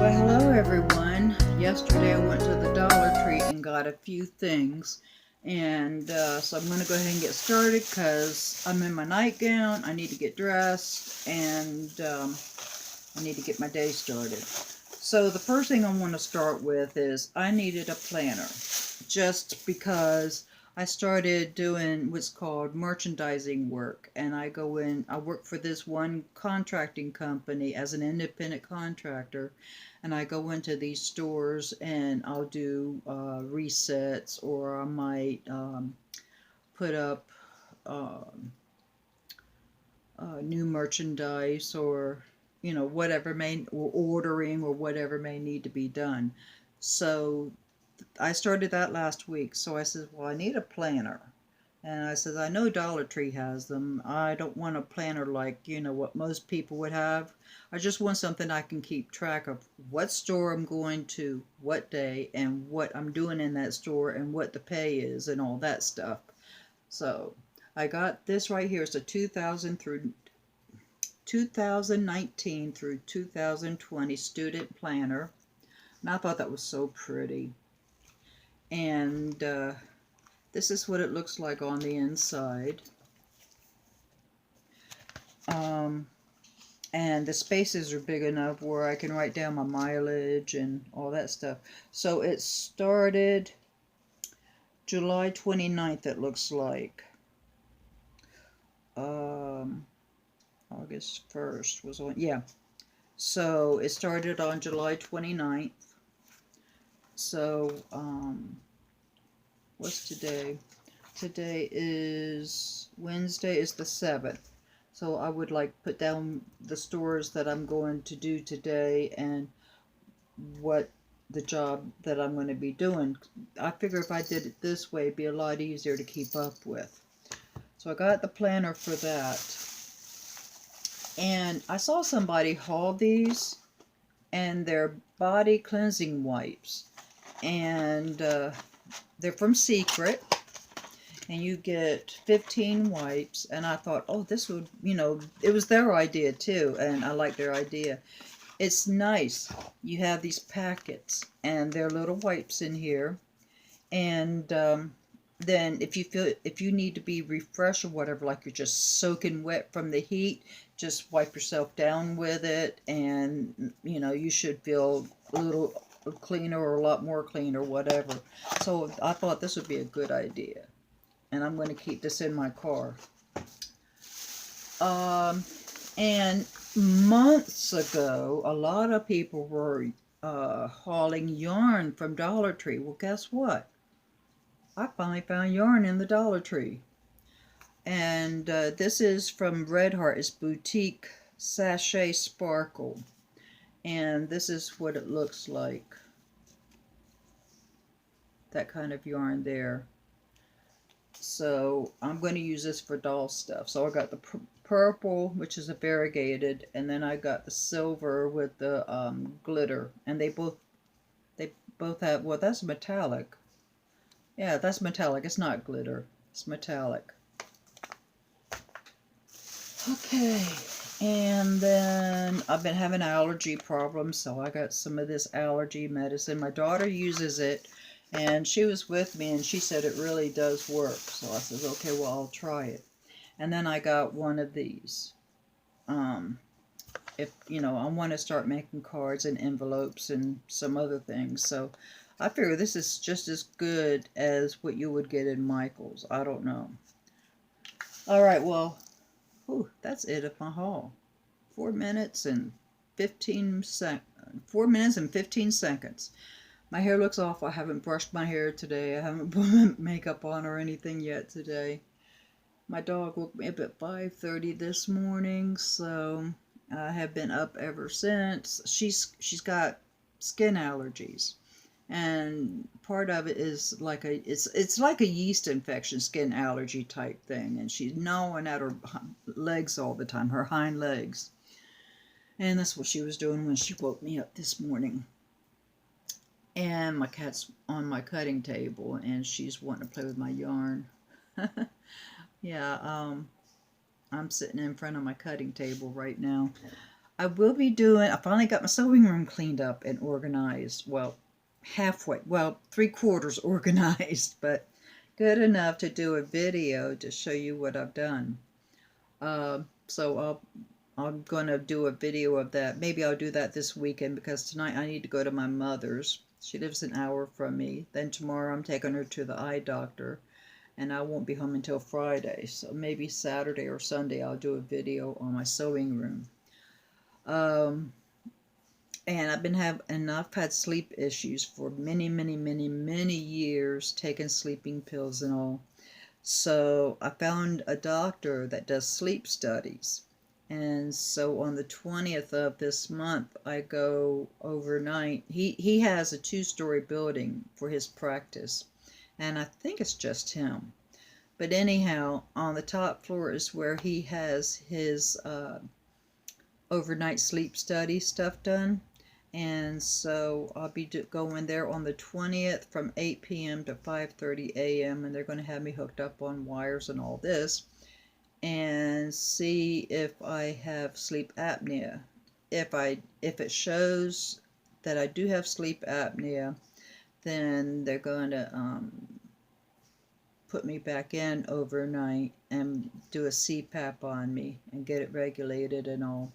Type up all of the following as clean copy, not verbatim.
Why, hello everyone. Yesterday I went to the Dollar Tree and got a few things. And so I'm going to go ahead and get started because I'm in my nightgown. I need to get dressed and I need to get my day started. So the first thing I want to start with is I needed a planner. Just because I started doing what's called merchandising work, and I work for this one contracting company as an independent contractor, and I go into these stores and I'll do resets, or I might put up new merchandise, or whatever or ordering, or whatever may need to be done. So I started that last week. So I said, well, I need a planner. And I said, I know Dollar Tree has them. I don't want a planner like, what most people would have. I just want something I can keep track of what store I'm going to, what day, and what I'm doing in that store, and what the pay is, and all that stuff. So I got this right here. It's a 2019 through 2020 student planner. And I thought that was so pretty. And this is what it looks like on the inside. And the spaces are big enough where I can write down my mileage and all that stuff. So it started July 29th, it looks like. August 1st was on, yeah. So it started on July 29th. So, what's today? Today is Wednesday, is the 7th. So I would like put down the stores that I'm going to do today and what the job that I'm going to be doing. I figure if I did it this way, it'd be a lot easier to keep up with. So I got the planner for that. And I saw somebody haul these, and they're body cleansing wipes. And they're from Secret. And you get 15 wipes, and I thought, oh, this would, it was their idea too, and I like their idea. It's nice. You have these packets, and there are little wipes in here, and then if you need to be refreshed or whatever, like you're just soaking wet from the heat, just wipe yourself down with it, and you should feel a little cleaner, or a lot more clean, or whatever. So I thought this would be a good idea. And I'm going to keep this in my car. And months ago, a lot of people were hauling yarn from Dollar Tree. Well, guess what? I finally found yarn in the Dollar Tree. And this is from Red Heart. It's Boutique Sachet Sparkle. And this is what it looks like. That kind of yarn there. So I'm going to use this for doll stuff. So I got the purple, which is a variegated, and then I got the silver with the glitter. And they both have, well, that's metallic. Yeah, that's metallic. It's not glitter. It's metallic. Okay, and then I've been having allergy problems, so I got some of this allergy medicine. My daughter uses it, and she was with me, and she said it really does work. So I said, okay, well, I'll try it. And then I got one of these. If, I want to start making cards and envelopes and some other things. So I figure this is just as good as what you would get in Michael's. I don't know. All right, well, that's it of my haul. 4 minutes and 15 seconds. My hair looks awful. I haven't brushed my hair today. I haven't put makeup on or anything yet today. My dog woke me up at 5:30 this morning, so I have been up ever since. She's got skin allergies, and part of it is like it's like a yeast infection, skin allergy type thing, and she's gnawing at her legs all the time, her hind legs. And that's what she was doing when she woke me up this morning. And my cat's on my cutting table, and she's wanting to play with my yarn. Yeah, I'm sitting in front of my cutting table right now. I will be doing, I finally got my sewing room cleaned up and organized. Well, halfway, well, 3/4 organized, but good enough to do a video to show you what I've done. So I'm gonna do a video of that. Maybe I'll do that this weekend because tonight I need to go to my mother's. She lives an hour from me. Then tomorrow I'm taking her to the eye doctor, and I won't be home until Friday. So maybe Saturday or Sunday I'll do a video on my sewing room. And I've had sleep issues for many years, taking sleeping pills and all. So I found a doctor that does sleep studies. And so on the 20th of this month, I go overnight. He has a 2-story building for his practice, and I think it's just him. But anyhow, on the top floor is where he has his overnight sleep study stuff done. And so I'll be going there on the 20th from 8 p.m. to 5:30 a.m. and they're going to have me hooked up on wires and all this and see if I have sleep apnea. If it shows that I do have sleep apnea, then they're going to put me back in overnight and do a CPAP on me and get it regulated and all.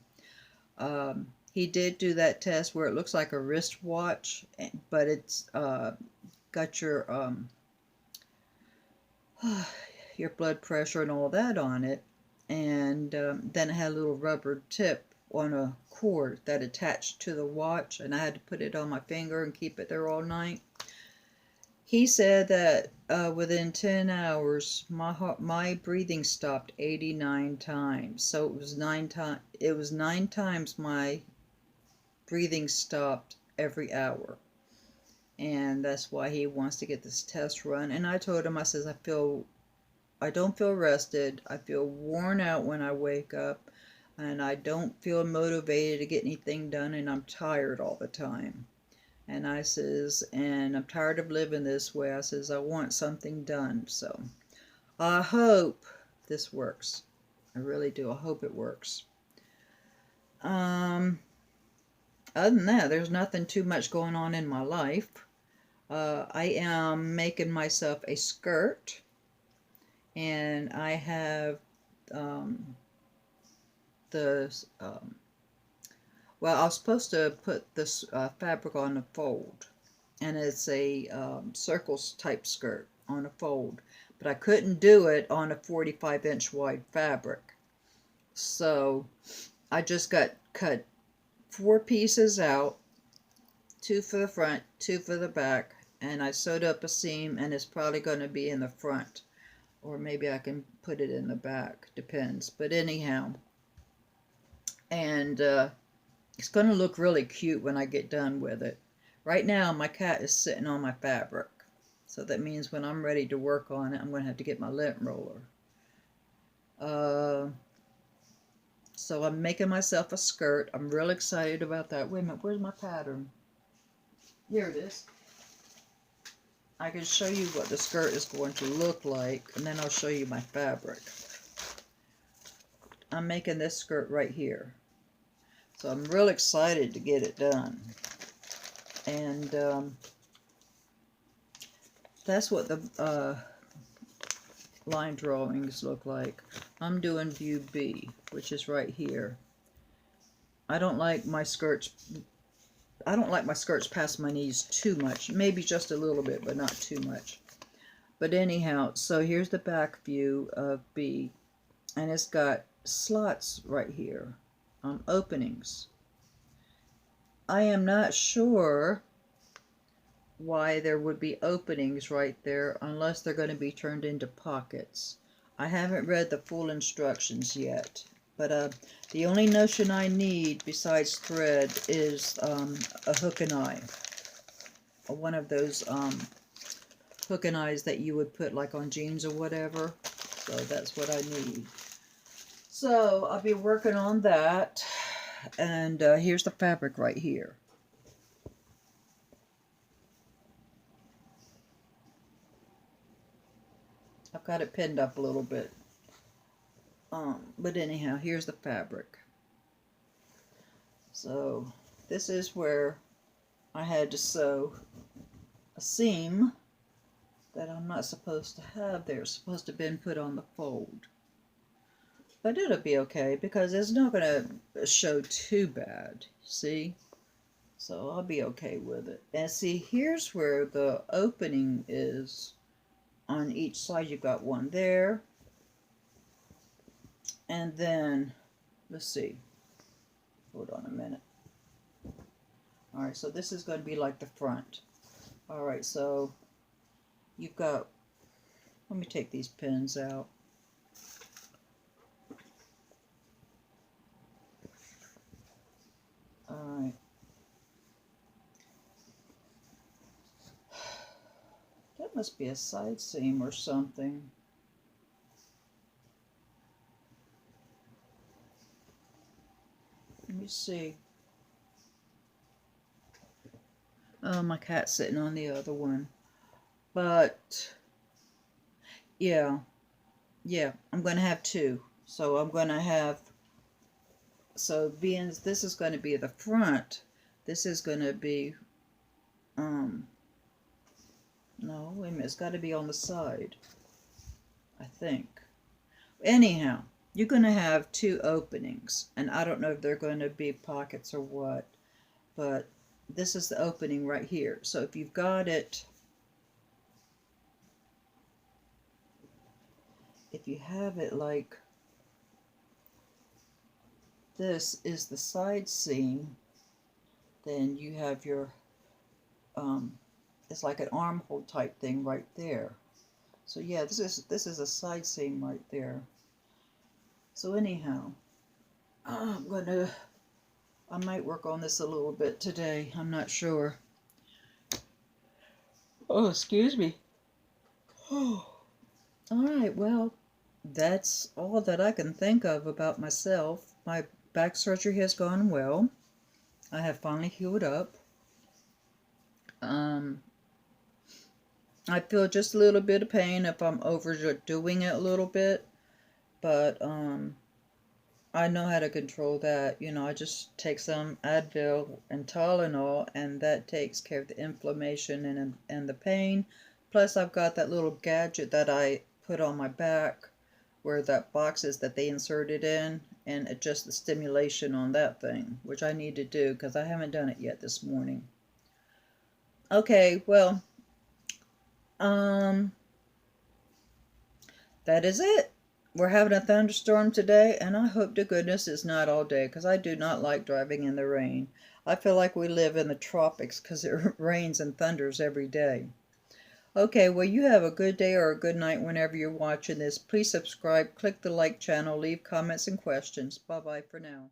He did do that test where it looks like a wristwatch, but it's got your blood pressure and all that on it. And then it had a little rubber tip on a cord that attached to the watch, and I had to put it on my finger and keep it there all night. He said that within 10 hours, my breathing stopped 89 times. So it was 9 times my breathing stopped every hour, and that's why he wants to get this test run. And I told him, I says, I don't feel rested. I feel worn out when I wake up, and I don't feel motivated to get anything done, and I'm tired all the time. And I says, and I'm tired of living this way. I says, I want something done. So I hope this works. I really do. I hope it works. Other than that, there's nothing too much going on in my life. I am making myself a skirt, and I have well, I was supposed to put this fabric on a fold, and it's a circles type skirt on a fold, but I couldn't do it on a 45-inch wide fabric. So I just cut 4 pieces out, 2 for the front, 2 for the back, and I sewed up a seam, and it's probably going to be in the front, or maybe I can put it in the back, depends. But anyhow, and it's going to look really cute when I get done with it. Right now my cat is sitting on my fabric, so that means when I'm ready to work on it, I'm going to have to get my lint roller. So I'm making myself a skirt. I'm real excited about that. Wait a minute, where's my pattern? Here it is. I can show you what the skirt is going to look like, and then I'll show you my fabric. I'm making this skirt right here. So I'm real excited to get it done. And that's what the line drawings look like. I'm doing view B, which is right here. I don't like my skirts past my knees too much. Maybe just a little bit, but not too much. But anyhow, so here's the back view of B, and it's got slots right here, openings. I am not sure why there would be openings right there unless they're going to be turned into pockets. I haven't read the full instructions yet, but the only notion I need besides thread is a hook and eye, one of those hook and eyes that you would put like on jeans or whatever. So that's what I need. So I'll be working on that, and here's the fabric right here. I've got it pinned up a little bit. But anyhow, here's the fabric. So this is where I had to sew a seam that I'm not supposed to have there. It's supposed to have been put on the fold. But it'll be okay because it's not going to show too bad. See? So I'll be okay with it. And see, here's where the opening is. On each side, you've got one there. And then, let's see. Hold on a minute. Alright, so this is going to be like the front. Alright, so you've got, let me take these pins out. Alright. That must be a side seam or something. Let me see. Oh, my cat's sitting on the other one. But, yeah, I'm going to have two. So I'm going to have, so being this is going to be the front, this is going to be, no, wait a minute, it's got to be on the side, I think. Anyhow, you're going to have two openings, and I don't know if they're going to be pockets or what, but this is the opening right here. So if you've got it, if you have it like this is the side seam, then you have your, it's like an armhole type thing right there. So yeah, this is a side seam right there. So anyhow, I might work on this a little bit today. I'm not sure. Oh, excuse me. Oh. Alright, well, that's all that I can think of about myself. My back surgery has gone well. I have finally healed up. I feel just a little bit of pain if I'm overdoing it a little bit, but I know how to control that. You know, I just take some Advil and Tylenol, and that takes care of the inflammation and the pain. Plus, I've got that little gadget that I put on my back where that box is that they inserted in, and adjust the stimulation on that thing, which I need to do because I haven't done it yet this morning. Okay, well, that is it. We're having a thunderstorm today, and I hope to goodness it's not all day, because I do not like driving in the rain. I feel like we live in the tropics because it rains and thunders every day. Okay, well, you have a good day or a good night whenever you're watching this. Please subscribe, click the like channel, leave comments and questions. Bye-bye for now.